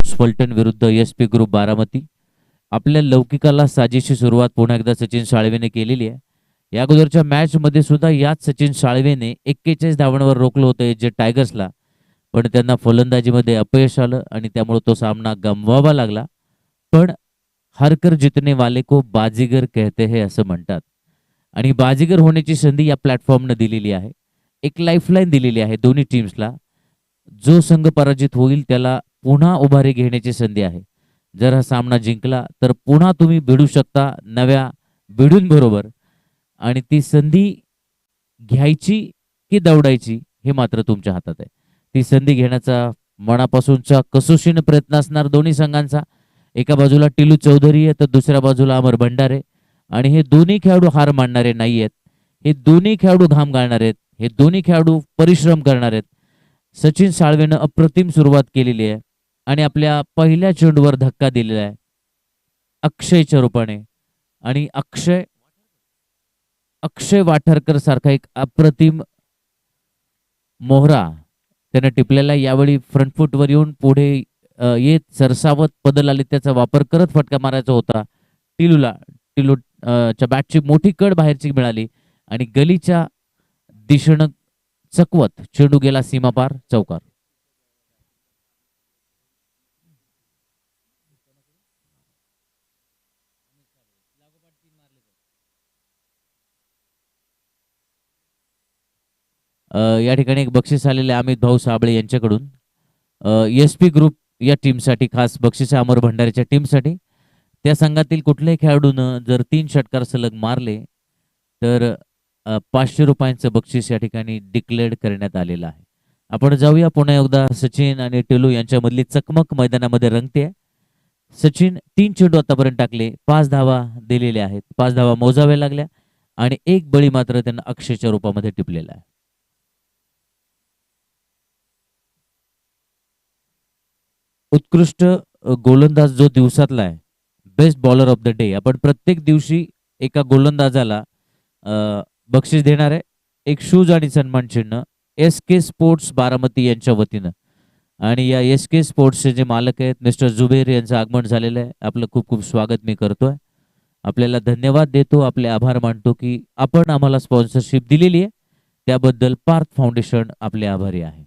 Sports Phaltan विरुद्ध S P group Baramati. आपल्या लौकिकाला साजेशी सुरुवात पुन्हा एकदा सचिन साळवेने केलेली आहे. या अगोदरच्या मॅच मध्ये सुद्धा याच सचिन साळवेने 41 धावांवर रोखलं होतं जे टायगर्सला, पण त्यांना फलंदाजीमध्ये अपयश आलं आणि त्यामुळे तो सामना गमवावा लागला. पण हारकर जितने वाले को बाजीगर कहते हैं असं म्हणतात, आणि बाजीगर होण्याची संधी या प्लॅटफॉर्मनं दिलेली आहे. एक लाईफलाईन दिलेली आहे दोन्ही टीम्सला. जो संघ पराजित होईल त्याला पुन्हा उभारी घेण्याची संधी आहे. जर हा सामना जिंकला तर पुन्हा तुम्ही भिडू शकता नव्या भिडूंबरोबर, आणि ती संधी घ्यायची की दौडायची हे मात्र तुमच्या हातात आहे. ती संधी घेण्याचा मनापासूनचा कसोशीने प्रयत्न असणार दोन्ही संघांचा. एका बाजूला टिलू चौधरी आहे तर दुसऱ्या बाजूला अमर भंडारे, आणि हे दोन्ही खेळाडू हार मानणारे नाही आहेत. हे दोन्ही खेळाडू घाम गाळणार आहेत. हे दोन्ही खेळाडू परिश्रम करणार आहेत. सचिन साळवेनं अप्रतिम सुरुवात केलेली आहे आणि आपल्या पहिल्या चेंडूवर धक्का दिलेला आहे अक्षयच्या रूपाने. आणि अक्षय अक्षय वाठारकर सारखा एक अप्रतिम मोहरा त्याने टिपलेला. यावेळी फ्रंट फूटवर येऊन पुढे येत सरसावत पदल आले त्याचा वापर करत फटका मारायचा होता टिलूला. टिलू च्या बॅटची मोठी कड बाहेरची मिळाली आणि गलीच्या दिशेनं चकवत चेंडू गेला सीमापार चौकार. या ठिकाणी एक बक्षीस आलेले अमित भाऊ साबळे यांच्याकडून एस पी ग्रुप या टीमसाठी खास बक्षीस आहे अमर भंडारीच्या टीमसाठी. त्या संघातील कुठल्याही खेळाडूनं जर 3 षटकार सलग मारले तर 500 रुपयांचं बक्षीस या ठिकाणी डिक्लेअर करण्यात आलेलं आहे. आपण जाऊया पुन्हा एकदा सचिन आणि टेलू यांच्यामधली चकमक मैदानामध्ये रंगते. सचिन 3 चेंडू आतापर्यंत टाकले, 5 धावा दिलेल्या आहेत, 5 धावा मोजाव्या लागल्या आणि एक बळी मात्र त्यांना अक्षयच्या रूपामध्ये टिपलेला आहे. उत्कृष्ट गोलंदाज जो दिवसातला आहे, best bowler of the day, आपण प्रत्येक दिवशी एका गोलंदाजाला बक्षीस देणार आहे. एक शूज आणि सन्मान चिन्ह एस के स्पोर्ट्स बारामती यांच्या वतीनं. आणि या एस के स्पोर्ट्सचे जे मालक आहेत मिस्टर जुबेर यांचं आगमन झालेलं आहे. आपलं खूप खूप स्वागत मी करतोय. आपल्याला धन्यवाद देतो, आपले आभार मानतो की आपण आम्हाला स्पॉन्सरशिप दिलेली आहे. त्याबद्दल पार्थ फाउंडेशन आपले आभारी आहे.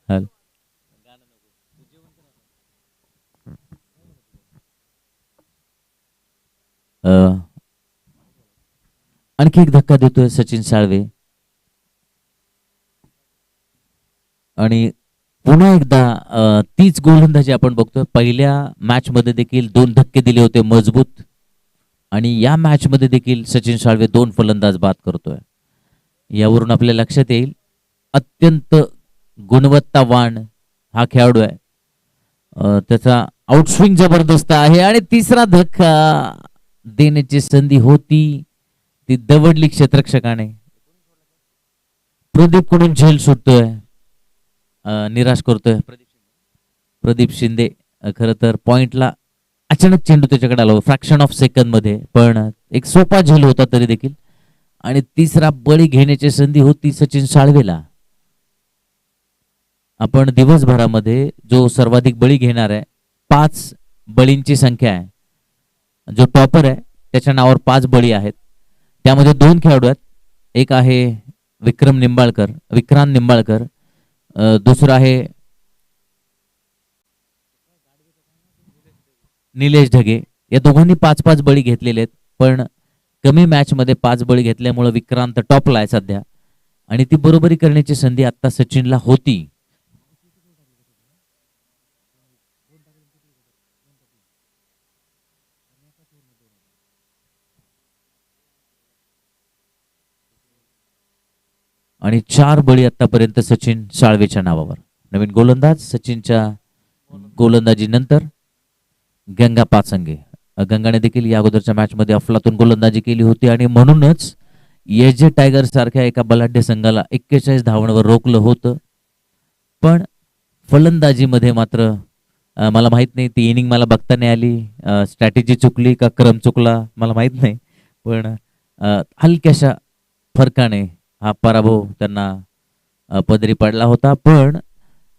हल. अ, आणखी एक धक्का देतोय सचिन साळवे आणि पुन्हा एकदा तीच गोलंदाजी आपण बघतोय. पहिल्या मॅच मध्ये देखील 2 धक्के दिले होते मजबूत, आणि या मॅच मध्ये देखील सचिन साळवे 2 फलंदाज बाद करतोय. यावरून आपल्या लक्षात येईल अत्यंत गुणवत्तावान हा खेळाडू आहे. त्याचा आउटस्विंग जबरदस्त आहे आणि तिसरा धक्का देण्याची संधी होती ती दवडली क्षेत्ररक्षकाने. प्रदीप कडून झेल सुटतोय, निराश करतोय प्रदीप शिंदे. खरं तर पॉइंटला अचानक चेंडू त्याच्याकडे आला फ्रॅक्शन ऑफ सेकंद मध्ये, पण एक सोपा झेल होता तरी देखील. आणि तिसरा बळी घेण्याची संधी होती सचिन साळवेला. आपण दिवसभरामध्ये जो सर्वाधिक बळी घेणार आहे, 5 बळींची संख्या आहे. जो टॉपर आहे त्याच्या नावावर 5 बळी आहेत. त्यामध्ये 2 खेळाडू आहेत. एक आहे विक्रांत निंबाळकर, दुसरा आहे निलेश ढगे. या दोघांनी 5-5 बळी घेतलेले आहेत, पण कमी मॅच मध्ये 5 बळी घेतल्यामुळे विक्रांत टॉपला आहे सध्या, आणि ती बरोबरी करण्याची संधी आता सचिनला होती. आणि 4 बळी आतापर्यंत सचिन साळवेच्या नावावर. नवीन गोलंदाज सचिनच्या गोलंदाजीनंतर गंगा पाचंगे. गंगाने देखील या अगोदरच्या मॅच मध्ये अफलातून गोलंदाजी केली होती आणि म्हणूनच एजे टायगर सारख्या एका बलाढ्य संघाला 41 धावांवर रोखलं होतं. पण फलंदाजीमध्ये मात्र मला माहित नाही, ती इनिंग मला बघता नाही आली, स्ट्रॅटेजी चुकली का क्रम चुकला मला माहित नाही. पण हलक्याशा फरकाने हा पराभव त्यांना पदरी पडला होता. पण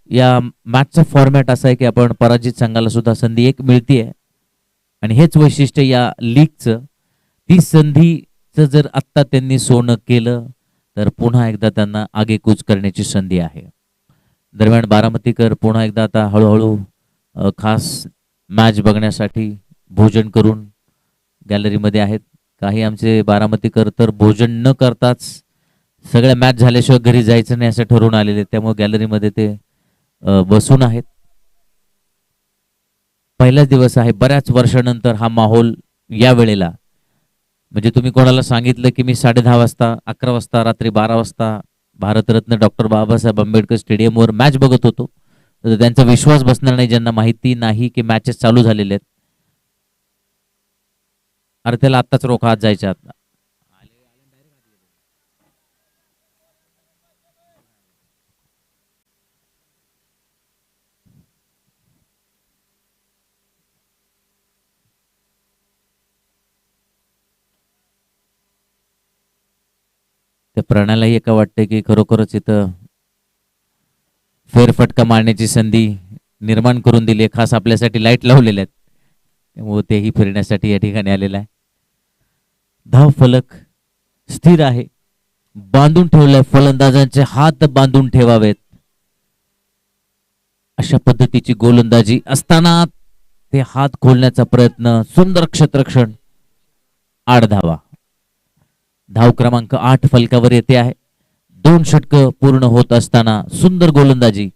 या मॅचचा फॉर्मॅट असा आहे की आपण पराजित संघाला सुद्धा संधी एक मिळतीये आणि हेच वैशिष्ट्य या लीगचं. ती संधीचं जर आत्ता त्यांनी सोनं केलं तर पुन्हा एकदा त्यांना आगेकूच करण्याची संधी आहे. दरम्यान बारामतीकर पुन्हा एकदा आता हळूहळू खास मॅच बघण्यासाठी भोजन करून गॅलरीमध्ये आहेत. काही आमचे बारामतीकर तर भोजन न करताच सगळ्या मॅच झाल्याशिवाय घरी जायचं नाही असं ठरवून आलेले, त्यामुळे गॅलरीमध्ये ते बसून आहेत. पहिलाच दिवस आहे, बऱ्याच वर्षानंतर हा माहोल या वेळेला. म्हणजे तुम्ही कोणाला सांगितलं की मी 10:30 वाजता, 11 वाजता, रात्री 12 वाजता भारतरत्न डॉक्टर बाबासाहेब आंबेडकर स्टेडियमवर मॅच बघत होतो, तर त्यांचा विश्वास बसणार नाही ज्यांना माहिती नाही की मॅचेस चालू झालेले आहेत. अरे त्याला आत्ताच रोखा, आत जायच्या आता. त्या प्राण्यालाही एका वाटते की खरोखरच इथं फेरफटका मारण्याची संधी निर्माण करून दिली आहे. खास आपल्यासाठी लाईट लावलेल्या आहेत, त्यामुळे तेही फिरण्यासाठी या ठिकाणी आलेला आहे. धाव फलक स्थिर आहे, बांधून ठेवलाय, फलंदाजांचे हात बांधून ठेवावेत अशा पद्धतीची गोलंदाजी असताना ते हात खोलण्याचा प्रयत्न, सुंदर क्षेत्ररक्षण, 8 धावा. धाव क्रमांक 8 फलकावर येते आहे. 2 षटक पूर्ण होत असताना सुंदर गोलंदाजी.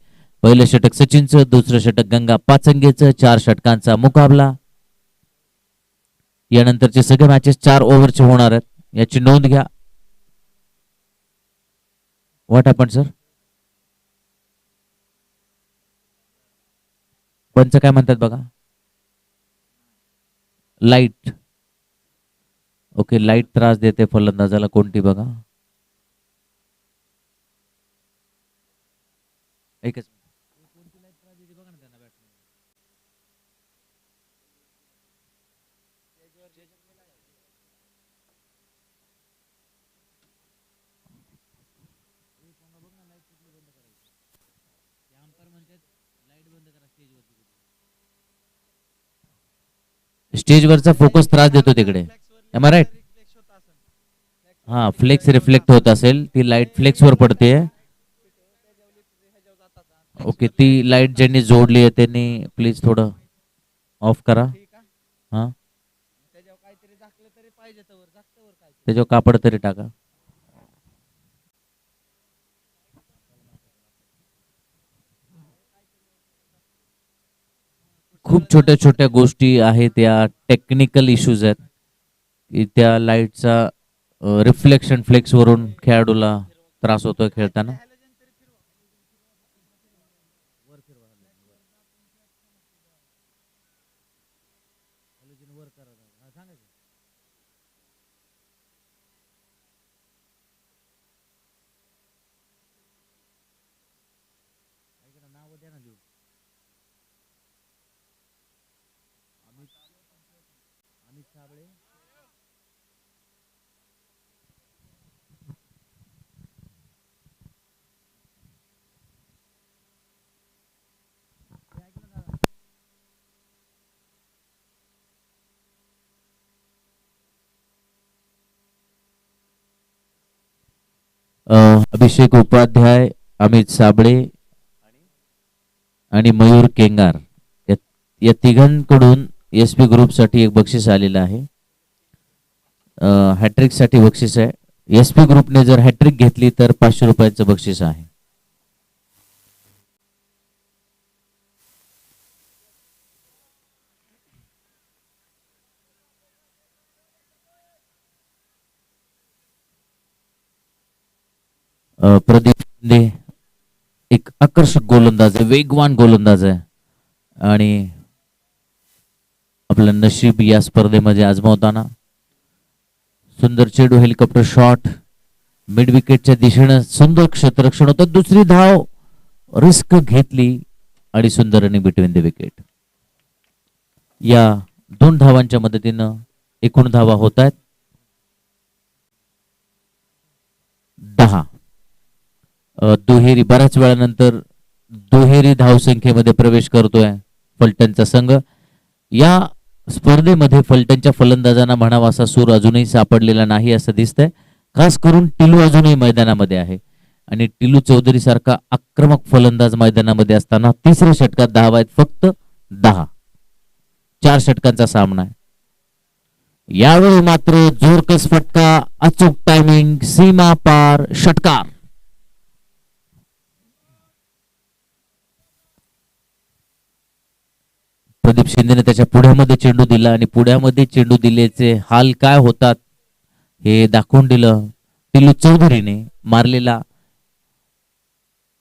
पहिलं षटक सचिनचं, दुसरं षटक गंगा पाचंगेचं. 4 षटकांचा मुकाबला. यानंतरचे सगळे मॅचेस 4 ओव्हरचे होणार आहेत, याची नोंद घ्या. What happen sir? पंच काय म्हणतात बघा. लाईट. ओके, लाईट त्रास देते फलंदाजाला कोणती बघा. एकच स्टेजवरचा फोकस त्रास देतो तिकडे. Am I right? हा, फ्लेक्स रिफ्लेक्ट होत असेल, ती लाईट फ्लेक्सवर पडते. ओके, ती लाईट ज्यांनी जोडली आहे त्यांनी प्लीज थोडं ऑफ करा. हा, त्याच्यावर कापड तरी टाका. खूप छोट्या छोट्या गोष्टी आहेत, या टेक्निकल इश्यूज आहेत की त्या लाईटचा रिफ्लेक्शन फ्लेक्स वरून खेळाडूला त्रास होतोय खेळताना. अभिषेक उपाध्याय, अमित साबळे आणि मयूर केंगार या तिघांकडून एस पी ग्रुप साठी एक बक्षीस आलेलं आहे. हॅट्रिक साठी बक्षीस आहे. एस पी ग्रुपने जर हॅट्रिक घेतली तर 500 रुपयाचं बक्षीस आहे. प्रदीप शिंदे एक आकर्षक गोलंदाज आहे, वेगवान गोलंदाज आहे आणि आपलं नशीब या स्पर्धेमध्ये आजमावताना सुंदर चेंडू, हेलिकॉप्टर शॉट, मिड विकेटच्या दिशेनं सुंदर क्षेत्ररक्षण होतं. दुसरी धाव रिस्क घेतली आणि सुंदर रनिंग बिटवीन द विकेट. या 2 धावांच्या मदतीनं एकूण धावा होत आहेत 10. दुहेरी बऱ्याच वेळानंतर दुहेरी धावसंख्येमध्ये प्रवेश करतोय फलटणचा संघ. या स्पर्धेमध्ये फलटणच्या फलंदाजांना म्हणावा असा सूर अजूनही सापडलेला नाही असं दिसतंय. खास करून टिलू अजूनही मैदानामध्ये आहे आणि टिलू चौधरी सारखा आक्रमक फलंदाज मैदानामध्ये असताना तिसऱ्या षटकात धावा आहेत फक्त 10. 4 षटकांचा सामना आहे. यावेळी मात्र जोरकस फटका, अचूक टायमिंग, सीमा पार षटकार. प्रदीप शिंदेने त्याच्या पुढ्यामध्ये चेंडू दिला आणि पुढ्यामध्ये चेंडू दिल्याचे हाल काय होतात हे दाखवून दिलं. टिलू चौधरीने मारलेला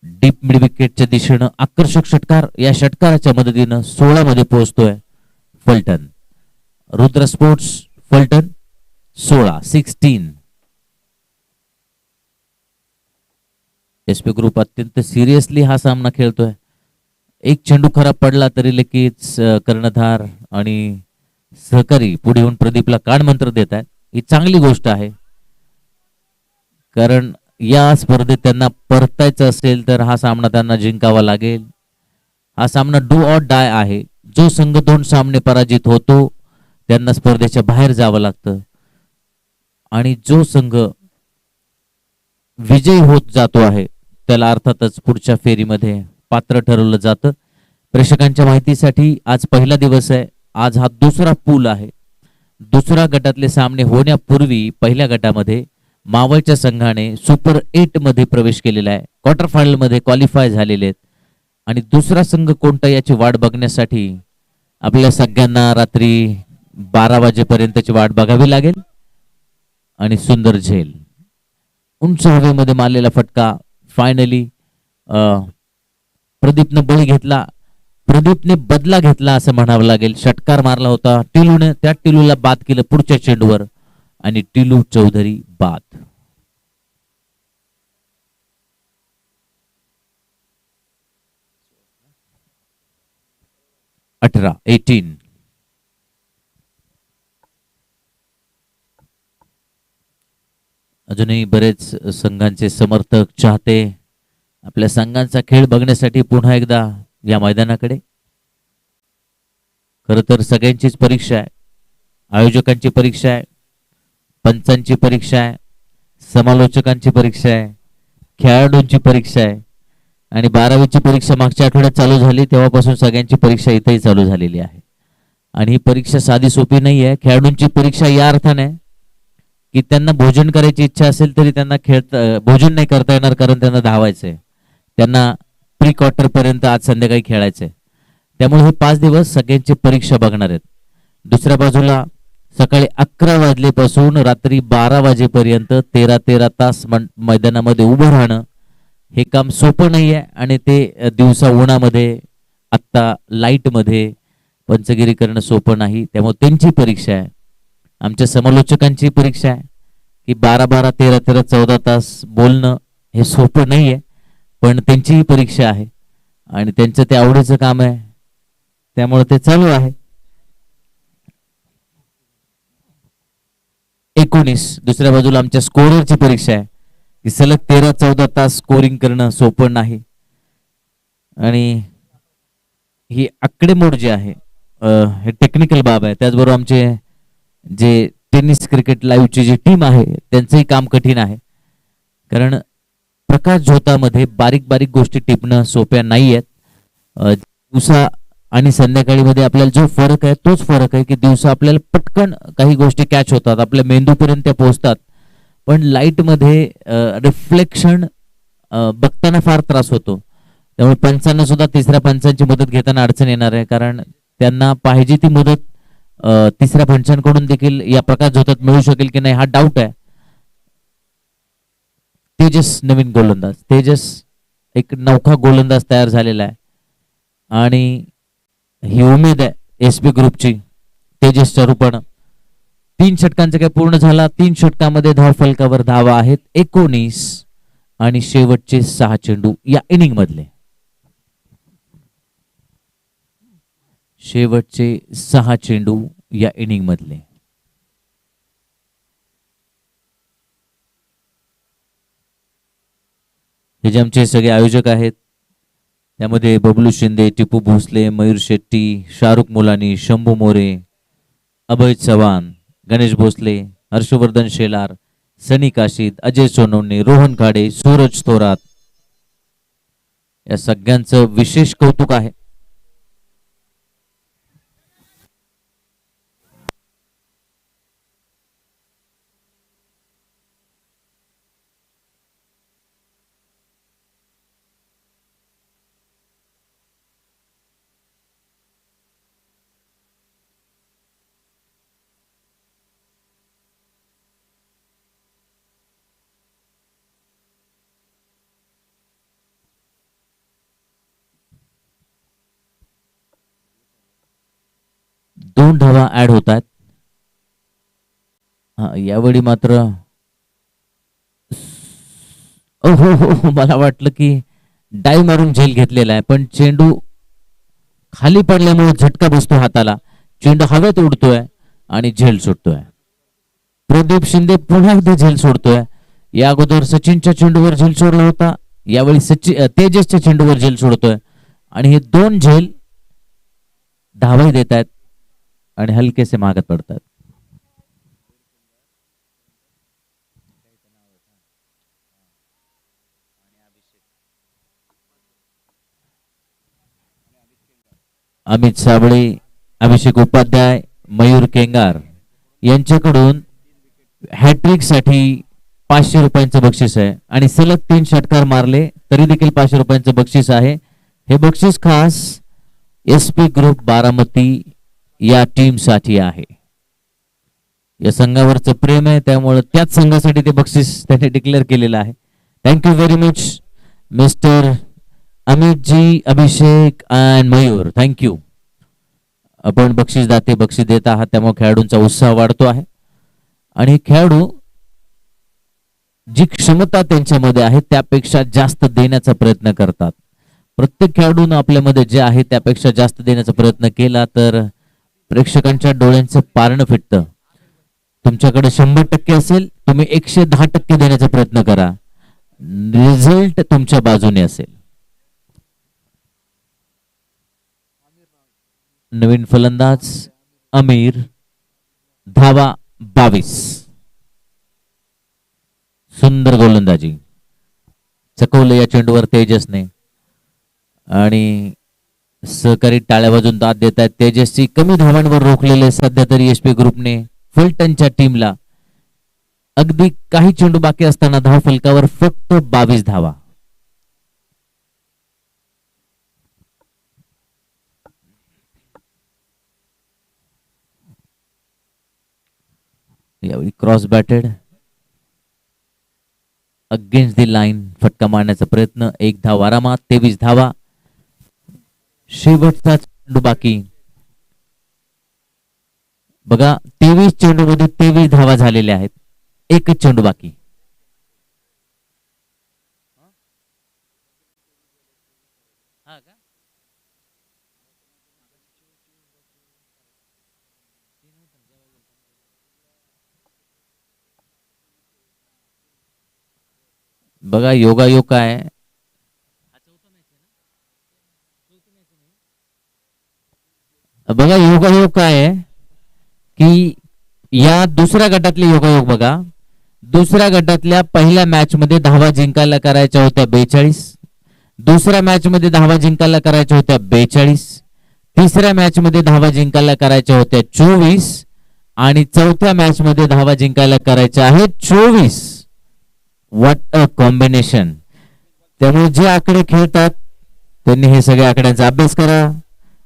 डीप मिड विकेटच्या दिशेनं आकर्षक षटकार. या षटकाराच्या मदतीनं 16 मध्ये पोहोचतोय Phaltan. Rudra sports Phaltan 16. SP group अत्यंत सिरियसली हा सामना खेळतोय. एक चेंडू खराब पडला तरी लगेच कर्णधार आणि सहकारी पुढे येऊन प्रदीपला कानमंत्र देत आहेत. ही चांगली गोष्ट आहे, कारण या स्पर्धेत त्यांना परतायचं असेल तर हा सामना त्यांना जिंकावा लागेल. हा सामना डू ऑर डाय आहे. जो संघ 2 सामने पराजित होतो त्यांना स्पर्धेच्या बाहेर जावं लागतं आणि जो संघ विजयी होत जातो आहे त्याला अर्थातच पुढच्या फेरीमध्ये पात्र ठरवलं जातं. प्रेक्षकांच्या माहितीसाठी आज पहिला दिवस आहे. आज हा दुसरा पूल आहे. दुसऱ्या गटातले सामने होण्यापूर्वी पहिल्या गटामध्ये मावळच्या संघाने सुपर 8 मध्ये प्रवेश केलेला आहे. क्वार्टर फायनल मध्ये क्वालिफाय झालेले आहेत आणि दुसरा संघ कोणता याची वाट बघण्यासाठी आपल्या सगळ्यांना रात्री 12 वाजेपर्यंतची वाट बघावी लागेल. आणि सुंदर झेल, उंच हवेमध्ये मारलेला फटका, फायनली प्रदीपने बळी घेतला, प्रदीपने बदला घेतला असं म्हणावं लागेल. षटकार मारला होता टिलूने, त्या टिलूला बाद केलं पुढच्या चेंडूवर आणि टिलू चौधरी बाद. अठरा 18. अजूनही बरेच संघांचे समर्थक, चाहते आपल्या संघांचा खेळ बघण्यासाठी पुन्हा एकदा या मैदानाकडे. खरं तर सगळ्यांचीच परीक्षा आहे. आयोजकांची परीक्षा आहे, पंचांची परीक्षा आहे, समालोचकांची परीक्षा आहे, खेळाडूंची परीक्षा आहे आणि 12वीची परीक्षा मागच्या आठवड्यात चालू झाली तेव्हापासून सगळ्यांची परीक्षा इथेही चालू झालेली आहे. आणि ही परीक्षा साधी सोपी नाही आहे. खेळाडूंची परीक्षा या अर्थाने की त्यांना भोजन करायची इच्छा असेल तरी त्यांना भोजन नाही करता येणार, कारण त्यांना धावायचंय. त्यांना प्री क्वार्टर पर्यंत आज संध्याकाळी खेळायचंय. त्यामुळे हे 5 दिवस सगळ्यांची परीक्षा बघणार आहेत. दुसऱ्या बाजूला सकाळी 11 वाजल्यापासून रात्री 12 वाजेपर्यंत 13 तास मैदानामध्ये उभं राहणं हे काम सोपं नाही आहे आणि ते दिवसा उन्हामध्ये, आत्ता लाईटमध्ये पंचगिरी करणं सोपं नाही. त्यामुळे त्यांची परीक्षा आहे. आमच्या समालोचकांची परीक्षा आहे की 12 13 14 तास बोलणं हे सोपं नाही आहे, पण त्यांचीही परीक्षा आहे आणि त्यांचं ते आवडीचं काम आहे, त्यामुळे ते चालू आहे. 19 दुसऱ्या बाजूला आमच्या स्कोररची परीक्षा आहे की सलग 13-14 तास स्कोरिंग करणं सोपं नाही आणि ही आकडेमोड जी आहे हे टेक्निकल बाब आहे. त्याचबरोबर आमचे जे टेनिस क्रिकेट लाईव्हची जी टीम आहे त्यांचंही काम कठीण आहे, कारण प्रकाश झोतामध्ये बारीक बारीक गोष्टी टिपणं सोप्या नाही आहेत. दिवसा आणि संध्याकाळी मध्ये आपल्याला जो फरक आहे तोच फरक आहे की दिवसा आपल्याला पटकन काही गोष्टी कॅच होतात, आपल्या मेंदूपर्यंत त्या पोहोचतात, पण लाईटमध्ये रिफ्लेक्शन बघताना फार त्रास होतो. त्यामुळे पंचांना सुद्धा तिसऱ्या पंचांची मदत घेताना अडचण येणार आहे, कारण त्यांना पाहिजे ती मदत तिसऱ्या पंचांकडून देखील या प्रकाश झोतात मिळू शकेल की नाही हा डाऊट आहे. तेजस नवीन गोलंदाज. तेजस एक नौका गोलंदाज तयार झालेला आहे आणि ही उमेद आहे एसपी ग्रुपची. तेजसच्या रूपानं 3 षटकांचा काय पूर्ण झाला. 3 षटकामध्ये धाव फलकावर धावा आहेत 19 आणि शेवटचे 6 चेंडू या इनिंग मधले. शेवटचे 6 चेंडू या इनिंग मधले. हे जे आमचे सगळे आयोजक आहेत त्यामध्ये बबलू शिंदे, टिपू भोसले, मयूर शेट्टी, शाहरुख मुलानी, शंभू मोरे, अभय चव्हाण, गणेश भोसले, हर्षवर्धन शेलार, सनी काशीद, अजय सोनवणे, रोहन खाडे, सूरज थोरात या सगळ्यांचं विशेष कौतुक आहे. दोन धावा ऍड होत आहेत. यावेळी मात्र हो मला वाटलं की डाय मारून झेल घेतलेला आहे पण चेंडू खाली पडल्यामुळे झटका बसतो हाताला. चेंडू हवेत उडतोय आणि झेल सुटतोय. प्रदीप शिंदे पुन्हा एकदा झेल सोडतोय. या अगोदर सचिनच्या चेंडूवर झेल सोडला होता. यावेळी तेजसच्या चेंडूवर झेल सोडतोय आणि हे 2 झेल धावा देत आहेत आणि हलकेसे मागत पडतात. अमित साबळे, अभिषेक उपाध्याय, मयूर केंगार यांच्याकडून हॅट्रिक साठी 500 रुपयांचं बक्षीस आहे आणि सलग 3 षटकार मारले तरी देखील 500 रुपयांचं बक्षीस आहे. हे बक्षीस खास एसपी ग्रुप बारामती या टीम साठी आहे. या संघावरचं प्रेम आहे त्यामुळे त्याच संघासाठी ते बक्षीस त्यांनी डिक्लेअर केलेलं आहे. Thank you very much mister Amit ji, Abhishek and Mayur. Thank you. आपण बक्षीस दाते बक्षीस देत आहात त्यामुळे खेळाडूंचा उत्साह वाढतो आहे आणि खेळाडू जी क्षमता त्यांच्यामध्ये आहे त्यापेक्षा जास्त देण्याचा प्रयत्न करतात. प्रत्येक खेळाडून आपल्यामध्ये जे आहे त्यापेक्षा जास्त देण्याचा प्रयत्न केला तर प्रेक्षकांच्या डोळ्यांचं पारणं फिटतं. तुमच्याकडे 100% असेल तुम्ही 110% देण्याचा प्रयत्न करा. रिझल्ट तुमच्या बाजूने असेल. नवीन फलंदाज अमीर, धावा 22. सुंदर गोलंदाजी चकवलं या चेंडूवर तेजसने आणि सहकारी टाळ्या वाजून दाद देत आहेत. तेजसची कमी धावांवर रोखलेले सध्या तरी एसपी ग्रुपने फलटणच्या टीमला. अगदी काही चेंडू बाकी असताना धाव फलकावर फक्त 22 धावा. यावेळी क्रॉस बॅटेड अगेन्स्ट दी लाईन फटका मारण्याचा प्रयत्न. 1 धाव आरामात. 23 धावा. शेवटचा चेंडू बाकी. बघा 23 चेंडू मध्ये 23 धावा झालेल्या आहेत. एकच चेंडू बाकी. बघा योगायोग काय. बघा योगायोग काय आहे की या दुसऱ्या गटातले योगायोग बघा. दुसऱ्या गटातल्या पहिल्या मॅच मध्ये धावा जिंकायला करायच्या होत्या 42. दुसऱ्या मॅच मध्ये धावा जिंकायला करायच्या होत्या 42. तिसऱ्या मॅच मध्ये धावा जिंकायला करायच्या होत्या 24 आणि चौथ्या मॅच मध्ये धावा जिंकायला करायच्या आहेत 24. What a combination. त्यामुळे जे आकडे खेळतात त्यांनी हे सगळ्या आकड्यांचा अभ्यास करा.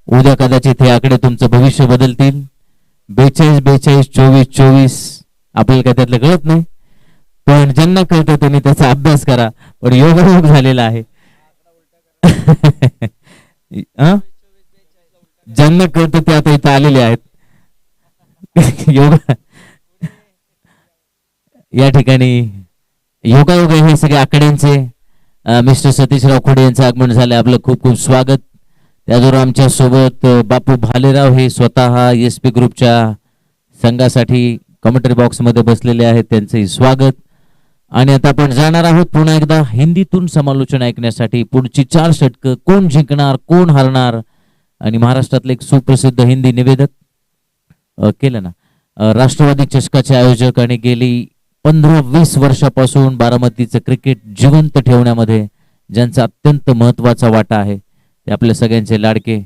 उद्या कदाचित हे आकडे तुमचं भविष्य बदलतील. 42 42 24 24 आपल्याला काय त्यातलं कळत नाही पण ज्यांना कळतं त्यांनी त्याचा अभ्यास करा, पण योगायोग झालेला आहे. अं? ज्यांना कळतं ते आता इथं आलेले आहेत. योगा या ठिकाणी योगायोग हे सगळे आकड्यांचे मिस्टर सतीशराव खोडे यांचं आगमन झालं. आपलं खूप खूप स्वागत. त्याचबरोबर आमच्या सोबत बापू भालेराव हे स्वतः एस पी ग्रुपच्या संघासाठी कमेंटरी बॉक्स मध्ये बसलेले आहेत, त्यांचंही स्वागत. आणि आता आपण जाणार आहोत पुन्हा एकदा हिंदीतून समालोचन ऐकण्यासाठी. पुढची 4 षटकं कोण जिंकणार कोण हरणार, आणि महाराष्ट्रातले एक सुप्रसिद्ध हिंदी निवेदक केलं ना राष्ट्रवादी चषकाचे आयोजक आणि गेली 15-20 वर्षापासून बारामतीचं क्रिकेट जिवंत ठेवण्यामध्ये ज्यांचा अत्यंत महत्वाचा वाटा आहे ते आपल्या सगळ्यांचे लाडके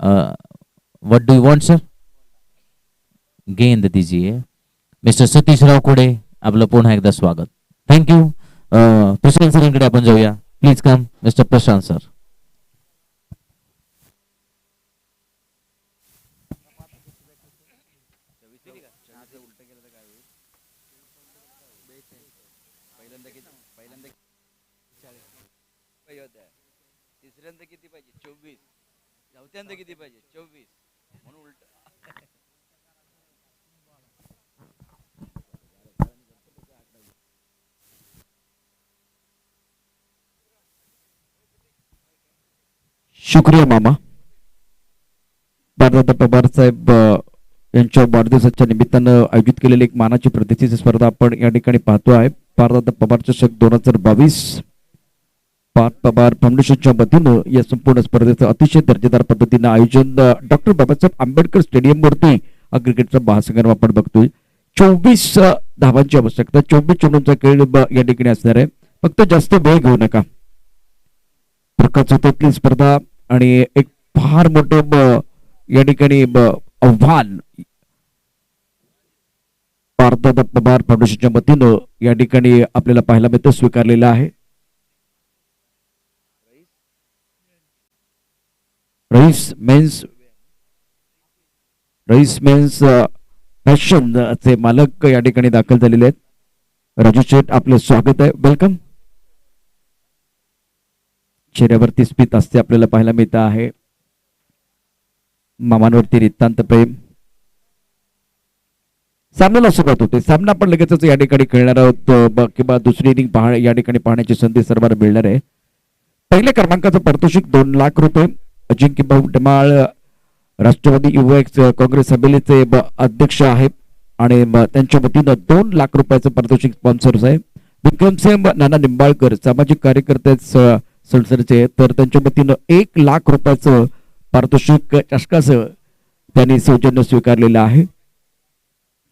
what do you want sir, गेंद दीजिए, मिस्टर सतीशराव खोडे. आपलं पुन्हा एकदा स्वागत. थँक्यू. प्रशांत सरांकडे आपण जाऊया. Please come mister Prashant sir. तिसऱ्यांदा किती पाहिजे? 24. चौथ्यांदा किती पाहिजे? 24. म्हणून उलट शुक्रिया मामा. भारत पवार साहेब यांच्या वाढदिवसाच्या निमित्तानं आयोजित केलेली एक मानाची प्रतिष्ठेची स्पर्धा आपण या ठिकाणी पाहतो आहे. भारत पवार चषक 2022 भारत पवार फाउंडेशनच्या वतीनं या संपूर्ण स्पर्धेचं अतिशय दर्जेदार पद्धतीनं आयोजन डॉक्टर बाबासाहेब आंबेडकर स्टेडियम वरती क्रिकेटचा महासंग्राम आपण बघतोय. 24 धावांची आवश्यकता, 24 चेंडूंचा खेळ या ठिकाणी असणार आहे. फक्त जास्त वेळ घेऊ नका. प्रकाशातली स्पर्धा आणि एक फार मोठं या ठिकाणी आव्हान भारत पवार फाउंडेशनच्या वतीनं या ठिकाणी आपल्याला पाहायला मिळतं, स्वीकारलेलं आहे. रईस मेन्स फॅशन चे मालक या ठिकाणी दाखल झालेले आहेत. राजू शेठ, आपलं स्वागत आहे, वेलकम. चेहऱ्यावरती स्मित असते आपल्याला पाहायला मिळत आहे. मामांवरती नितांत प्रेम. सामन्याला सुरुवात होते. सामना आपण लगेचच या ठिकाणी खेळणार आहोत किंवा दुसरी इनिंग या ठिकाणी पाहण्याची संधी सर्वांना मिळणार आहे. पहिल्या क्रमांकाचं पारितोषिक 2 लाख रुपये. अजिंक्य भाऊ डमाळ राष्ट्रवादी युवा काँग्रेस सभेचे अध्यक्ष आहेत आणि त्यांच्या वतीनं 2 लाख रुपयाचं पारितोषिक स्पॉन्सर्स आहे. विक्रमसिंह नाना निंबाळकर सामाजिक कार्यकर्ते सळसरचे, तर त्यांच्या वतीनं 1 लाख रुपयाचं पारितोषिक चषकाचं त्यांनी सौजन्य स्वीकारलेलं आहे.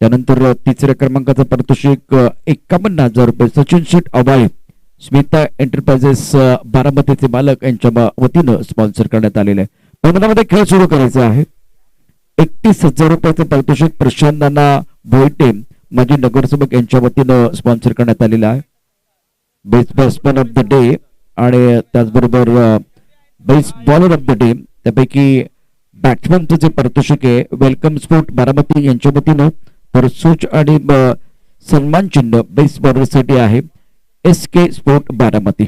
त्यानंतर तिसऱ्या क्रमांकाचं पारितोषिक 51,000 रुपये सचिन शेठ अवाळे स्मिता एंटरप्राइजेस बारामतीचे मालक यांच्या वतीनं स्पॉन्सर करण्यात आलेले आहे. मैदानामध्ये खेळ सुरू करायचा आहे. 31,000 रुपयाचं पारितोषिक प्रशांत नाना भोईटे माजी नगरसेवक यांच्या वतीनं स्पॉन्सर करण्यात आलेला आहे. Best batsman of the day आणि त्याचबरोबर best bowler of the day, त्यापैकी बॅट्समॅनचं जे पारितोषिक आहे वेलकम स्पोर्ट बारामती यांच्या वतीनं, तर सूच आणि सन्मान चिन्ह बेस्ट बॉलरसाठी आहे SK sport Baramati.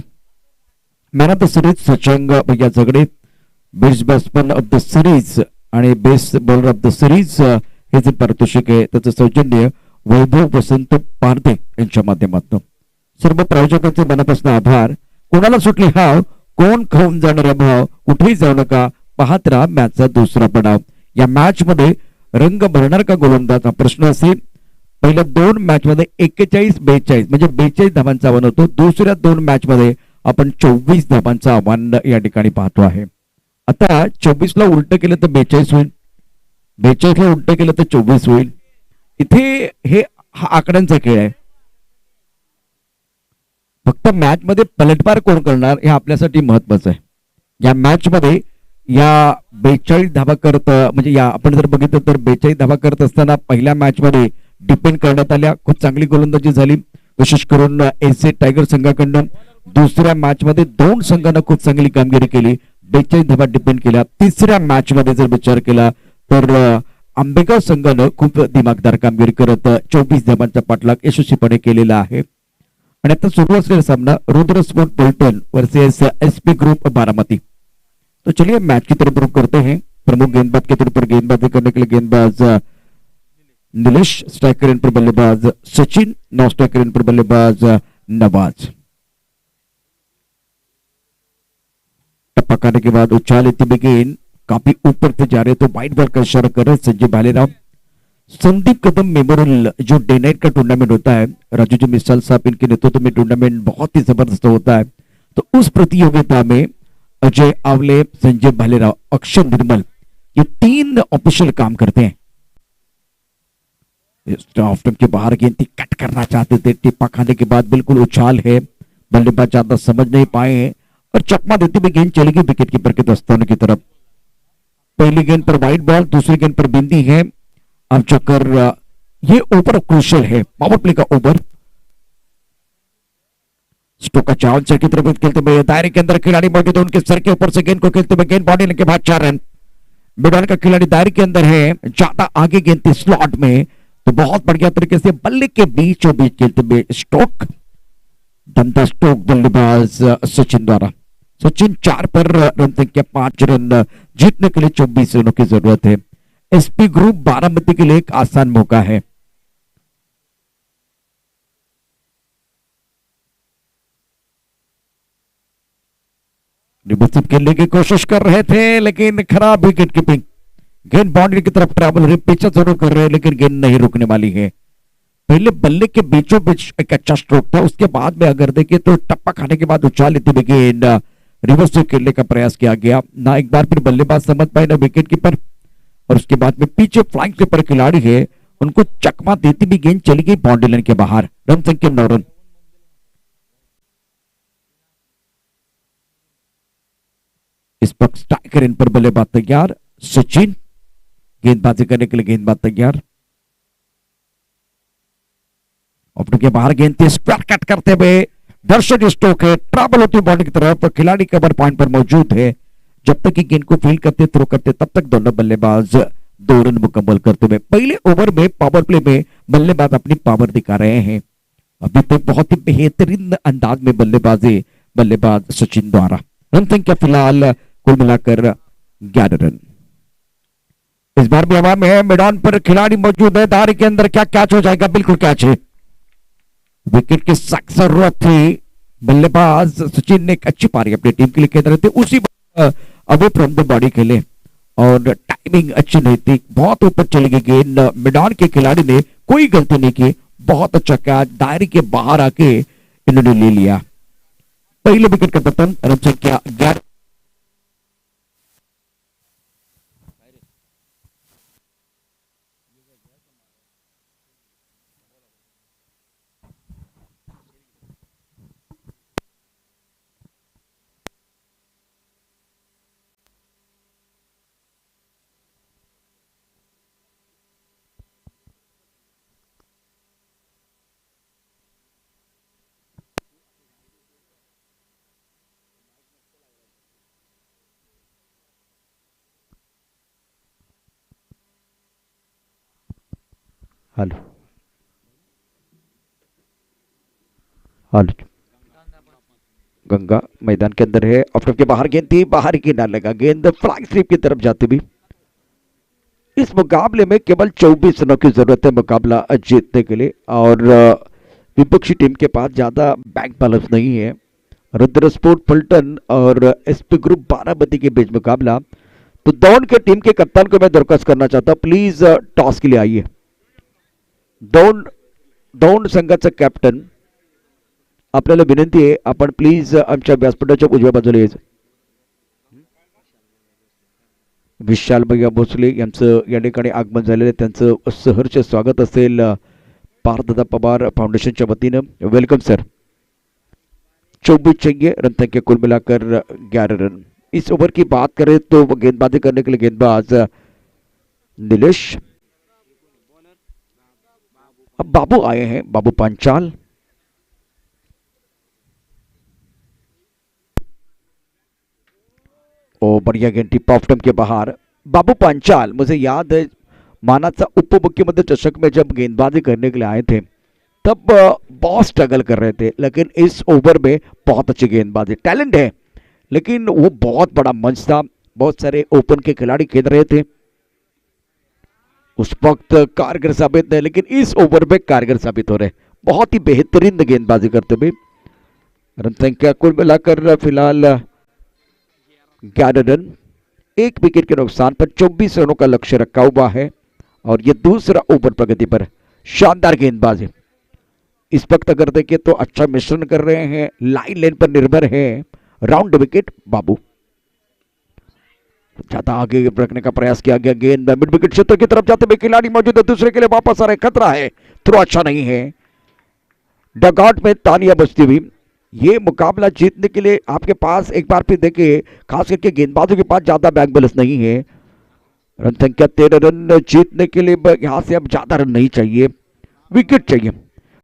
Man of the series सचांग भैया Jhagade, best batsman of the series आणि best bowler of the series हे जे पारितोषिक आहे त्याचं सौजन्य वैभव वसंत पारदे यांच्या माध्यमातून. सर्व प्रायोजकांचे मनापासून आभार. कोणाला सुटली हाव, कोण खाऊन जाणारा भाव, कुठेही जाऊ नका, पाहत राहा मॅचचा दुसरा पडाव. या मॅच मध्ये रंग भरणार का गोलंदाज हा प्रश्न असेल. पहिल्या 2 मॅच मध्ये 41-42 म्हणजे 42 धावांचं आव्हान होतं. दुसऱ्या 2 मॅच मध्ये आपण 24 धावांचं आव्हान या ठिकाणी पाहतो आहे. आता 24 ला उलट केलं तर 42 होईल, 42 ला उलट केलं तर 24 होईल. इथे हा आकड्यांचा खेळ आहे. फक्त मॅच मध्ये पलटवार कोण करणार हे आपल्यासाठी महत्वाचं आहे. या मॅच मध्ये या 42 धावा करत म्हणजे या आपण जर बघितलं तर 42 धावा करत असताना पहिल्या मॅच मध्ये डिपेंड करण्यात आल्या. खूप चांगली गोलंदाजी झाली, विशेष करून एसए टायगर संघाकडून. दुसऱ्या मॅच मध्ये 2 संघांना खूप चांगली कामगिरी केली, 42 धावा डिपेंड केल्या. तिसऱ्या मॅच मध्ये जर विचार केला तर आंबेगाव संघानं खूप दिमागदार कामगिरी करत 24 धावांचा पाठलाग यशस्वीपणे केलेला आहे. आणि आता सुरू असलेला सामना रुद्र स्पोर्ट पलटन वर्सेस एसपी ग्रुप बारामती। तो चलिए मैच की तरफ रुख करते हैं। प्रमुख गेंदबाज के तौर पर गेंदबाजी करने के लिए गेंदबाज नीलेश, स्ट्राइकर इन पर बल्लेबाज सचिन, नौ स्ट्राइकर इन पर बल्लेबाज नवाज। टप्पा खाने के बाद उछाल लेती हुई गेंद काफी ऊपर से जा रहे तो वाइट बॉल का इशारा कर रहे संजय भालेराव। संदीप कदम मेमोरियल जो डे नाइट का टूर्नामेंट होता है, राजू जी मिसाल साहब इनके नेतृत्व में टूर्नामेंट बहुत ही जबरदस्त होता है। तो उस प्रतियोगिता में अजय आवले, संजय भालेराव, अक्षय निर्मल ये 3 ऑफिशियल काम करते हैं। ऑफ स्टंप के बाहर गेंद कट करना चाहते थे, टिप्पा खाने के बाद बिल्कुल उछाल है, बल्लेबाज ज्यादा समझ नहीं पाए हैं और चकमा देते हुए गेंद चली गई विकेट कीपर के दस्ताने की तरफ। पहली गेंद पर वाइट बॉल, दूसरी गेंद पर बिंदी है। अब चक्कर ये ओवर क्रूशियल है, पावर प्ले का ओवर। स्टोका चावल सर की तरफ खेलते हुए दायरे के अंदर खिलाड़ी मौजूद है, उनके सर के ऊपर से गेंद को खेलते हुए गेंद बॉडी लेने के बाद 4 रन। मिडल का खिलाड़ी दायरे के अंदर है, ज्यादा आगे गेंद थी स्लॉट में, तो बहुत बढ़िया तरीके से बल्ले के बीचों बीच खेलते हुए स्टोक, दंता स्टोक बल्लेबाज सचिन द्वारा। सचिन 4 पर रन संख्या 5 रन जीतने के लिए 24 रनों की जरूरत है। एसपी ग्रुप बारामती के लिए एक आसान मौका है। रिवर्सिव खेलने की कोशिश कर रहे थे लेकिन खराब विकेट कीपिंग, गेंद बाउंड्री की तरफ ट्रैवल हो रही, पीछे जरूर कर रहे हैं लेकिन गेंद नहीं रुकने वाली है। पहले बल्ले के बीचों बीच एक अच्छा स्ट्रोक था, उसके बाद में अगर देखें तो टप्पा खाने के बाद उछाल लेते हुए गेंद रिवर्स से खेलने का प्रयास किया गया। ना एक बार फिर बल्लेबाज समझ पाए ना विकेट कीपर, और उसके बाद में पीछे फ्लाइंग कीपर खिलाड़ी है, उनको चकमा देती भी गेंद चली गई बाउंड्री लाइन के बाहर। रन संख्या 9 रन। इस वक्त स्ट्राइकर इन पर बल्लेबाज तैयार, सचिन गेंदबाजी करने के लिए गेंदबाज तैयार। ओपनर के बाहर गेंद थी, स्क्वायर कट करते हुए दर्शक स्ट्रोक है, ट्रैवल होती बाउंड्री की तरफ, खिलाड़ी कवर पॉइंट पर मौजूद है। जब तक कि गेंद को फील्ड करते थ्रो करते तब तक दोनों बल्लेबाज 2 रन मुकम्मल करते हुए पहले ओवर में पावर प्ले में बल्लेबाज अपनी पावर दिखा रहे हैं। अभी तक बहुत ही बेहतरीन अंदाज में बल्लेबाजी बल्लेबाज सचिन द्वारा। रन संख्या फिलहाल कुल मिलाकर 11 रन। इस बार भी हवा में है, मैदान पर खिलाड़ी मौजूद है, दायरे के अंदर क्या कैच हो जाएगा? बिल्कुल कैच है। विकेट की सख्त जरूरत थी, बल्लेबाज सचिन ने एक अच्छी पारी अपनी टीम के लिए खेल रहे थे, उसी अवे फ्रॉम द बॉडी खेले और टाइमिंग अच्छी नहीं थी, बहुत ऊपर चली गई गेंद। मैदान के खिलाड़ी ने कोई गलती नहीं की, बहुत अच्छा कैच, दायरे के बाहर आके इन्होंने ले लिया। पहले विकेट का पतन, रन संख्या 11। हेलो हेलो, गंगा मैदान के अंदर है, ऑफ के बाहर गेंद थी, बाहर ही किनारे लगा, गेंद फ्लैग स्ट्रिप की तरफ जाती भी। इस मुकाबले में केवल 24 रनों की जरूरत है मुकाबला जीतने के लिए, और विपक्षी टीम के पास ज्यादा बैंक बैलेंस नहीं है। रुद्र स्पोर्ट पलटन और एसपी ग्रुप बारामती के बीच मुकाबला। तो दौड़ के टीम के कप्तान को मैं दरख्वास्त करना चाहता हूं, प्लीज टॉस के लिए आइए। दौंड संघाचा कॅप्टन, आपल्याला विनंती आहे आपण प्लीज आमच्या व्यासपीठाच्या उजव्या बाजूला यायचं। विशाल भैया भोसले यांचं या ठिकाणी आगमन झालेलं आहे, त्यांचं सहर्ष स्वागत असेल पार्थदादा पवार फाउंडेशनच्या वतीनं। Welcome sir. 24 चाहिए, रन संख्या कुल मिलाकर 11 रन। इस ओवर की बात करें तो गेंदबाजी करने के लिए गेंदबाज नीलेश, अब बाबू आए हैं, बाबू पंचाल। ओ बढ़िया गेंद टिप ऑफ स्टंप के बाहर, बाबू पंचाल। मुझे याद है मानाचा उपमुख्यमंत्री चषक में जब गेंदबाजी करने के लिए आए थे तब बहुत स्ट्रगल कर रहे थे, लेकिन इस ओवर में बहुत अच्छी गेंदबाजी, टैलेंट है, लेकिन वो बहुत बड़ा मंच था, बहुत सारे ओपन के खिलाड़ी खेल रहे थे, उस वक्त कारगर साबित नहीं, लेकिन इस ओवर में कारगर साबित हो रहे, बहुत ही बेहतरीन गेंदबाजी करते हुए। रन संख्या कुल मिलाकर फिलहाल 11 रन, 1 विकेट के नुकसान पर 24 रनों का लक्ष्य रखा हुआ है। और ये दूसरा ओवर प्रगति पर शानदार गेंदबाजी, इस वक्त अगर देखें तो अच्छा मिश्रण कर रहे हैं, लाइन लेन पर निर्भर है। राउंड विकेट बाबू, ज्यादा आगे रखने का प्रयास किया गया, गेंद मिड विकेट क्षेत्र की तरफ जाते हुए खिलाड़ी मौजूद है, दूसरे के लिए वापस आ रहे, खतरा है, थ्रो अच्छा नहीं है। डगआउट में तालियां बजती हुई, ये मुकाबला जीतने के लिए आपके पास एक बार फिर देखिए, खास करके गेंदबाजों के पास ज्यादा बैक बैलेंस नहीं है। रन संख्या 13 रन, जीतने के लिए यहां से अब ज्यादा रन नहीं चाहिए, विकेट चाहिए,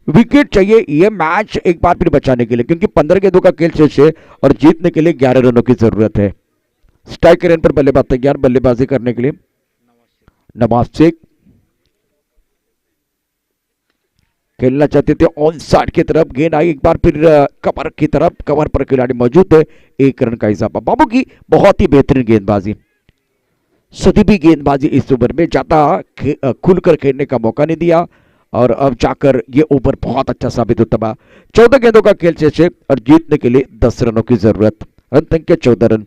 विकेट चाहिए ये मैच एक बार फिर बचाने के लिए, क्योंकि 15 गेंदों का खेल शेष है और जीतने के लिए 11 रनों की जरूरत है। स्ट्राइक रेन पर बल्लेबाज तैयार बल्लेबाजी करने के लिए, नवाज शेख खेलना चाहते थे ऑन साइड की तरफ, गेंद आई एक बार फिर कवर की तरफ, कवर पर खिलाड़ी मौजूद है, 1 रन का इजाफा। बाबू की बहुत ही बेहतरीन गेंदबाजी, सदी भी गेंदबाजी इस ओवर में ज्यादा खुलकर खेलने का मौका नहीं दिया, और अब जाकर ये ओवर बहुत अच्छा साबित होता है। 14 गेंदों का खेल शेष है और जीतने के लिए 10 रनों की जरूरत, रन संख्या 14 रन।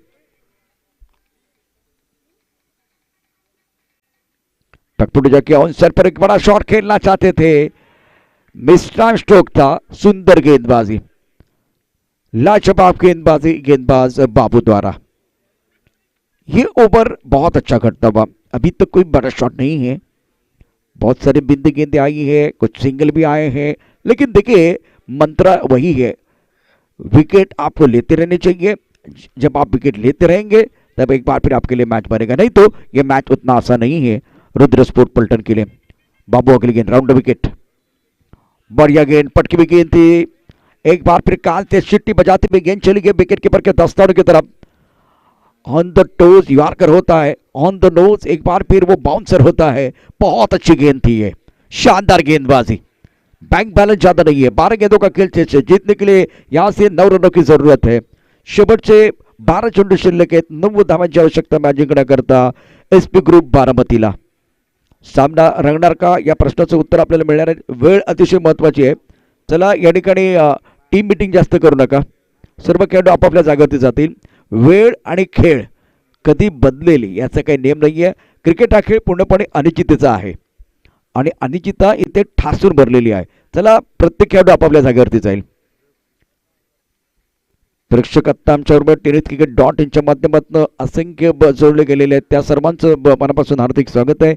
टकटुट जाके ऑन साइड पर एक बड़ा शॉट खेलना चाहते थे, मिस्टर स्ट्रोक था, सुंदर गेंदबाजी, लाजवाब गेंदबाजी गेंदबाज बाबू द्वारा। ये ओवर बहुत अच्छा करता हुआ, अभी तक कोई बड़ा शॉट नहीं है, बहुत सारे बिंदी गेंदें आई है, कुछ सिंगल भी आए हैं, लेकिन देखिए मंत्र वही है, विकेट आपको लेते रहने चाहिए। जब आप विकेट लेते रहेंगे तब एक बार फिर आपके लिए मैच बनेगा, नहीं तो ये मैच उतना आसान नहीं है रुद्र स्पोर्ट पलटन के लिए। बाबू अगली गेंद, राउंड विकेट, बढ़िया गेंद, पटकी हुई गेंद थी, एक बार फिर कान से सिट्टी बजाते हुए गेंद चली गई विकेट कीपर के दस्तानों की तरफ। ऑन द टोज यॉर्कर होता है, ऑन द नोज एक बार फिर वो बाउंसर होता है, बहुत अच्छी गेंद थी ये, शानदार गेंदबाजी, बैंक बैलेंस ज्यादा नहीं है, 12 गेंदों का खेल शेष है, जीतने के लिए यहां से 9 रनों की जरूरत है। शेवटचे 12 चेंडू शिल्लक आहेत, 9 धावांची आवश्यकता मॅच जिंकण्याकरता एसपी ग्रुप बारामतीला। सामना रंगणार का या प्रश्नाचं उत्तर आपल्याला मिळणार आहे, वेळ अतिशय महत्वाची आहे। चला या ठिकाणी टीम मीटिंग जास्त करू नका, सर्व खेळाडू आपापल्या जागेवरती जातील। वेळ आणि खेळ कधी बदलेल याचा काही नियम नाहीये, क्रिकेट हा खेळ पूर्णपणे अनिश्चिततेचा आहे आणि अनिश्चितता इथे ठासून भरलेली आहे। चला प्रत्येक खेळाडू आपापल्या जागेवरती जाईल। प्रेक्षक आत्ता आमच्याबरोबर टेनिस क्रिकेट डॉट यांच्या माध्यमातून असंख्य जोडले गेलेले आहेत, त्या सर्वांचं मनापासून हार्दिक स्वागत आहे।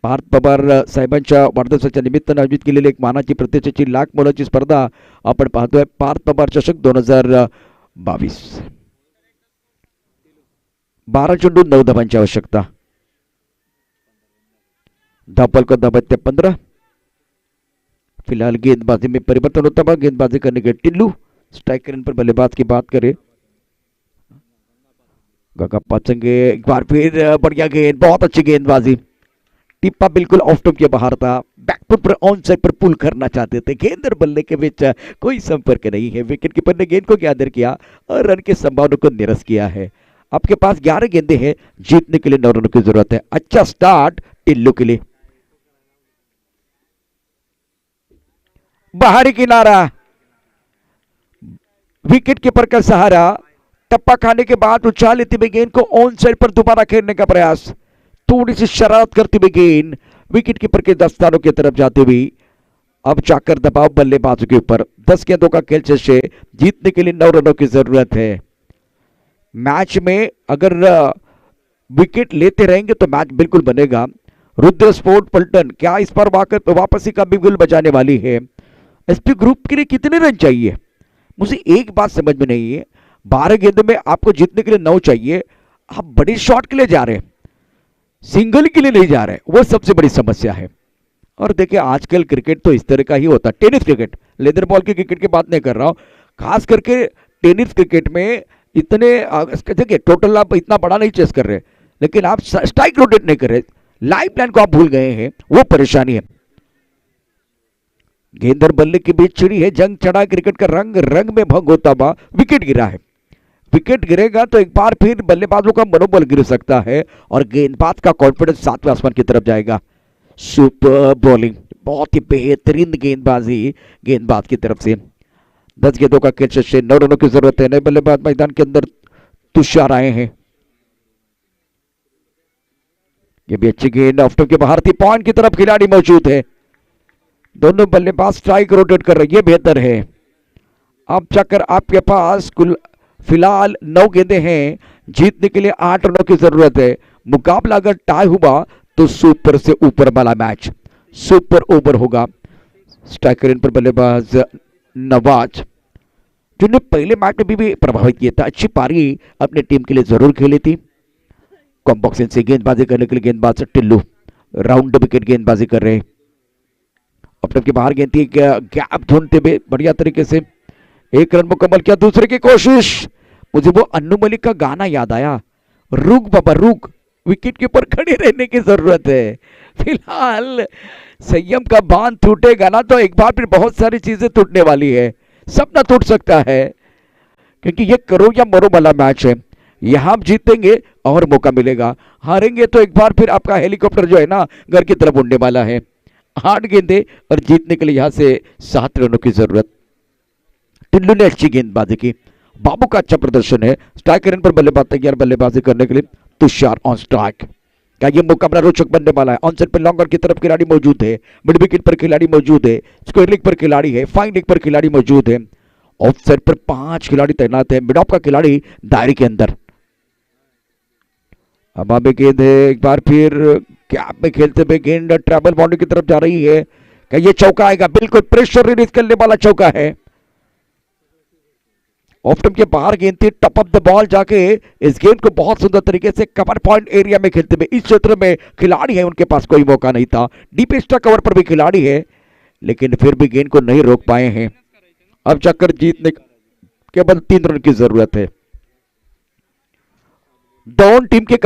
पार्थ पवार साहेबांच्या वाढदिवसाच्या निमित्तानं आयोजित केलेली एक मानाची प्रतिष्ठेची लाख मोलाची स्पर्धा आपण पाहतोय, पार्थ पवार चषक 2022। 12 चेंडू 9 धावांची आवश्यकता, धावफलक धावा 15। फिलहाल गेंदबाजी में परिवर्तन होता है, गेंदबाजी करने के टिल्लू, स्ट्राइक रेन पर बल्लेबाज की बात करें गगा पाचंगे, एक बार फिर बढ़िया गेंद, बहुत अच्छी गेंदबाजी, टिप्पा बिल्कुल ऑफ टॉप के बाहर था, बैकफुट पर ऑन साइड पर पुल करना चाहते थे, गेंद और बल्ले के बीच कोई संपर्क नहीं है, विकेट कीपर ने गेंद को गैदर किया और रन के संभावना को निरस्त किया है। आपके पास 11 गेंदे हैं, जीतने के लिए 9 रनों की जरूरत है। अच्छा स्टार्ट टिल्लू के लिए, बाहरी किनारा, विकेट कीपर का सहारा, टप्पा खाने के बाद उछाल लेती हुई गेंद को ऑन साइड पर दोबारा खेलने का प्रयास, थोड़ी सी शरारत करती हुई गेंद विकेट कीपर के दस्तानों की तरफ जाती हुई, अब जाकर दबाव बल्लेबाजों के ऊपर। 10 गेंदों का खेल शेष है, जीतने के लिए 9 रनों की जरूरत है। मैच में अगर विकेट लेते रहेंगे तो मैच बिल्कुल बनेगा। रुद्र स्पोर्ट पलटन क्या इस पर वापसी का बिल्कुल बचाने वाली है? एसपी ग्रुप के लिए कितने रन चाहिए? मुझे एक बात समझ में नहीं है, 12 गेंदों में आपको जीतने के लिए 9 चाहिए, आप बड़ी शॉट के लिए जा रहे हैं, सिंगल के लिए नहीं जा रहे, वो सबसे बड़ी समस्या है। और देखिए आजकल क्रिकेट तो इस तरह का ही होता है, टेनिस क्रिकेट, लेदर बॉल के क्रिकेट की बात नहीं कर रहा हूं, खास करके टेनिस क्रिकेट में इतने देखिए टोटल आप इतना बड़ा नहीं चेस कर रहे, लेकिन आप स्ट्राइक रोटेट नहीं कर रहे, लाइफ लाइन को आप भूल गए हैं, वो परेशानी है। गेंद और बल्ले के बीच छिड़ी है, जंग चढ़ा क्रिकेट का रंग रंग में भंग होता हुआ विकेट गिरा है। विकेट गिरेगा तो एक बार फिर बल्लेबाजों का मनोबल गिर सकता है और गेंदबाज का कॉन्फिडेंस सातवें आसमान की तरफ जाएगा। सुपर बॉलिंग, बहुत ही बेहतरीन गेंदबाजी गेंदबाज की तरफ से। 10 गेंदों का खेल शेष, 9 रनों की जरूरत है। नए बल्लेबाज मैदान के अंदर तुषार आए हैं। ये भी अच्छी गेंद ऑफ स्टंप के बाहर थी, पॉइंट की तरफ खिलाड़ी मौजूद है। दोनों बल्लेबाज स्ट्राइक रोटेट कर रहे हैं, ये बेहतर है। अब जाकर आपके पास कुल फिलहाल 9 गेंदें हैं, जीतने के लिए 8 रनों की जरूरत है। मुकाबला अगर टाई हुआ तो सुपर से ऊपर वाला मैच, सुपर ओवर होगा। स्ट्राइकर इन पर बल्लेबाज नवाज, जिन्होंने पहले मैच में भी प्रभावित किया था, अच्छी पारी अपनी टीम के लिए जरूर खेली थी। कॉम्बॉक्सिन से गेंदबाजी करने के लिए गेंदबाज टिल्लू राउंड विकेट गेंदबाजी कर रहे हैं। अपने के बाहर गेंद थी, गैप ढूंढते हुए बढ़िया तरीके से 1 रन मुकम्मल किया। दूसरे की कोशिश, मुझे वो अन्नू मलिक का गाना याद आया, रुक बाबा रुक, विकेट के ऊपर खड़े रहने की जरूरत है। फिलहाल संयम का बांध टूटेगा ना तो एक बार फिर बहुत सारी चीजें टूटने वाली है, सपना टूट सकता है, क्योंकि ये करो या मरो वाला मैच है। यहां आप जीतेंगे और मौका मिलेगा, हारेंगे तो एक बार फिर आपका हेलीकॉप्टर जो है ना घर की तरफ उड़ने वाला है। 8 गेंदें और जीतने के लिए यहां से 7 रनों की जरूरत। टिल्लू ने अच्छी गेंदबाजी की, बाबू का अच्छा प्रदर्शन है। स्ट्राइक रन पर बल्लेबाज तैयार बल्लेबाजी करने के लिए तुषार ऑन स्ट्राइक। क्या ये मुकाबला रोचक बनने वाला है? ऑन साइड पर लॉन्गर की तरफ खिलाड़ी मौजूद है, मिड विकेट पर खिलाड़ी मौजूद है, स्क्वायर लेग पर खिलाड़ी है, फाइन लेग पर खिलाड़ी मौजूद है। ऑफ साइड पर 5 खिलाड़ी तैनात है, मिड ऑफ का खिलाड़ी दायरे के अंदर। अब आगे गेंद है, एक बार फिर कैप में खेलते हुए गेंद ट्रैवल बाउंड्री की तरफ जा रही है। क्या ये चौका आएगा? बिल्कुल प्रेशर रिलीज करने वाला चौका है। ऑफ स्टंप के बाहर गेंद थी, टॉप ऑफ द बॉल जाके इस गेंद को बहुत सुंदर तरीके से कवर पॉइंट एरिया में खेलते हुए, इस क्षेत्र में खिलाड़ी है, उनके पास कोई मौका नहीं था। डीप एक्स्ट्रा कवर पर भी खिलाड़ी है, लेकिन फिर भी गेंद को नहीं रोक पाए हैं। अब चक्कर जीतने केवल 3 रन की जरूरत है। दोनों टीम के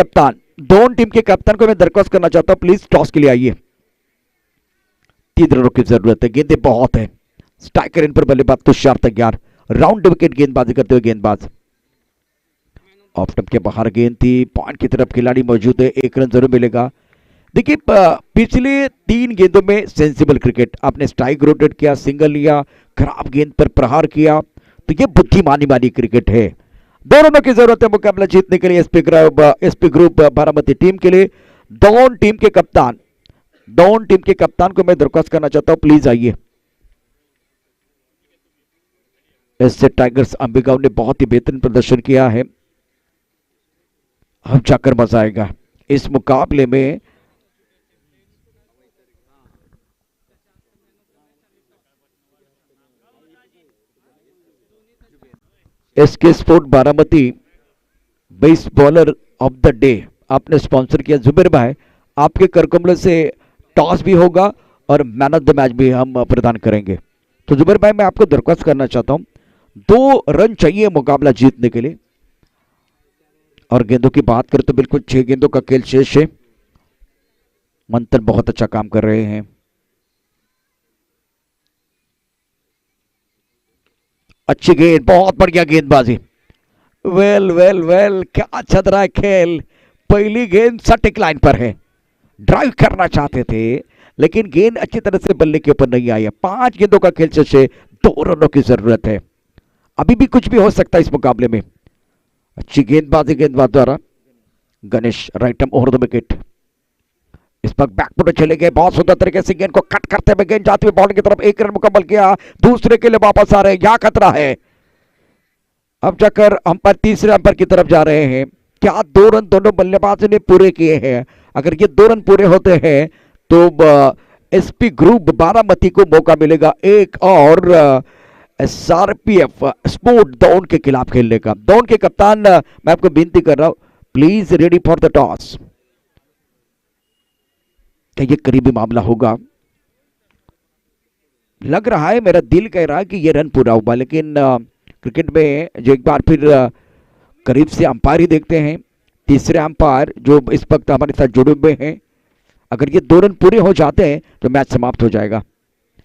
कप्तान को मैं दरख्वास्त करना चाहता हूं, प्लीज टॉस के लिए आइए। 3 रनों की जरूरत है, गेंदें बहुत है। स्ट्राइकर इन पर बल्लेबाज तुषार तैयार, राउंड विकेट गेंदबाजी करते हुए गेंदबाज। ऑफ स्टंप के बाहर गेंद थी, पॉइंट की तरफ खिलाड़ी मौजूद है, 1 रन जरूर मिलेगा। देखिए पिछले 3 गेंदों में सेंसिबल क्रिकेट, आपने स्ट्राइक रोटेट किया, सिंगल लिया, खराब गेंद पर प्रहार किया, तो ये बुद्धिमानी वाली क्रिकेट है। 2 रनों की जरूरत है मुकाबला जीतने के लिए एसपी ग्रुप बारामती टीम के लिए। दोनों टीम के कप्तान को मैं दरख्वास्त करना चाहता हूं, प्लीज आइए। इससे टाइगर्स अंबिकाव ने बहुत ही बेहतरीन प्रदर्शन किया है। अब जाकर मजा आएगा इस मुकाबले में। SK sport Baramati best bowler of the day आपने स्पॉन्सर किया। जुबेर भाई, आपके करकमले से टॉस भी होगा और मैन ऑफ द मैच भी हम प्रदान करेंगे। तो जुबेर भाई, मैं आपको दरख्वास्त करना चाहता हूं, 2 रन चाहिए मुकाबला जीतने के लिए। और गेंदों की बात करें तो बिल्कुल 6 गेंदों का खेल शेष है। मंथन बहुत अच्छा काम कर रहे हैं। अच्छी गेंद, बहुत बढ़िया गेंदबाजी। वेल वेल वेल, क्या चल रहा है खेल। पहली गेंद सटीक लाइन पर है, ड्राइव करना चाहते थे लेकिन गेंद अच्छी तरह से बल्ले के ऊपर नहीं आई है। 5 गेंदों का खेल शेष है, 2 रनों की जरूरत है। अभी भी कुछ भी हो सकता है इस मुकाबले में। अच्छी गेंदबाजी गेंदबाज द्वारा। Ganesh right arm over the wicket, इस पर बैकफुट चले गए, बहुत सुंदर तरीके से गेंद को कट करते हुए गेंद जाते हुए बॉल की तरफ, 1 रन मुकम्मल किया। दूसरे के लिए वापस आ रहे हैं, यहां खतरा है। अब जाकर अंपायर तीसरे अंपायर की तरफ जा रहे हैं। क्या 2 रन दोनों बल्लेबाजों ने पूरे किए हैं? अगर ये 2 रन पूरे होते हैं तो एसपी ग्रुप बारामती को मौका मिलेगा एक और एसआरपीएफ स्पोर्ट दौन के खिलाफ खेलने का। दौन के कप्तान, मैं आपको विनती कर रहा हूं, please ready for the toss. क्या ये करीबी मामला होगा? लग रहा है, मेरा दिल कह रहा है कि ये रन पूरा होगा, लेकिन क्रिकेट में जो एक बार फिर करीब से अंपायर ही देखते हैं। तीसरे अंपायर जो इस वक्त हमारे साथ जुड़े हुए हैं, अगर ये 2 रन पूरे हो जाते हैं तो मैच समाप्त हो जाएगा।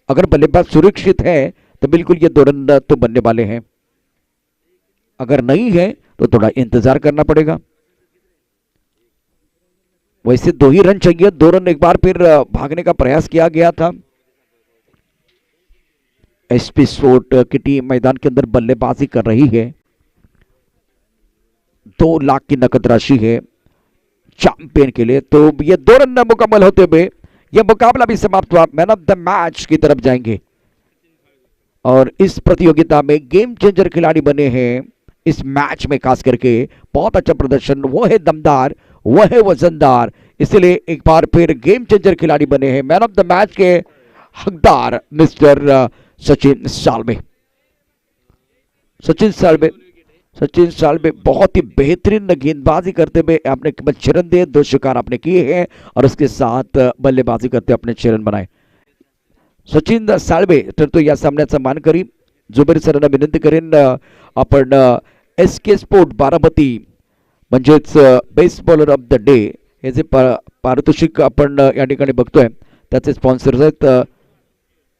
अगर बल्लेबाज सुरक्षित है तो बिल्कुल ये 2 रन तो बनने वाले हैं, अगर नहीं है तो थोड़ा इंतजार करना पड़ेगा। वैसे 2 ही रन चाहिए, 2 रन एक बार फिर भागने का प्रयास किया गया था। एसपी स्पोर्ट की टीम मैदान के अंदर बल्लेबाजी कर रही है। 2 लाख की नकद राशि है चैंपियन के लिए। तो ये 2 रन मुकम्मल होते हुए यह मुकाबला भी समाप्त हुआ। मैन ऑफ द मैच की तरफ जाएंगे और इस प्रतियोगिता में गेम चेंजर खिलाड़ी बने हैं इस मैच में, खास करके बहुत अच्छा प्रदर्शन, वो है दमदार, वो है वजनदार, इसलिए एक बार फिर गेम चेंजर खिलाड़ी बने हैं मैन ऑफ द मैच के हकदार मिस्टर सचिन साल्वे। सचिन साल्वे बहुत ही बेहतरीन गेंदबाजी करते हुए आपने केवल 6 रन दिए, 2 शिकार आपने किए हैं और उसके साथ बल्लेबाजी करते अपने 6 रन बनाए। सचिन साळवे तर तो या सामन्याचा मानकरी। जुबेर सरांना विनंती करेन आपण SK स्पोर्ट बारामती म्हणजेच best bowler of the day हे जे पारितोषिक आपण या ठिकाणी बघतोय त्याचे स्पॉन्सर्स आहेत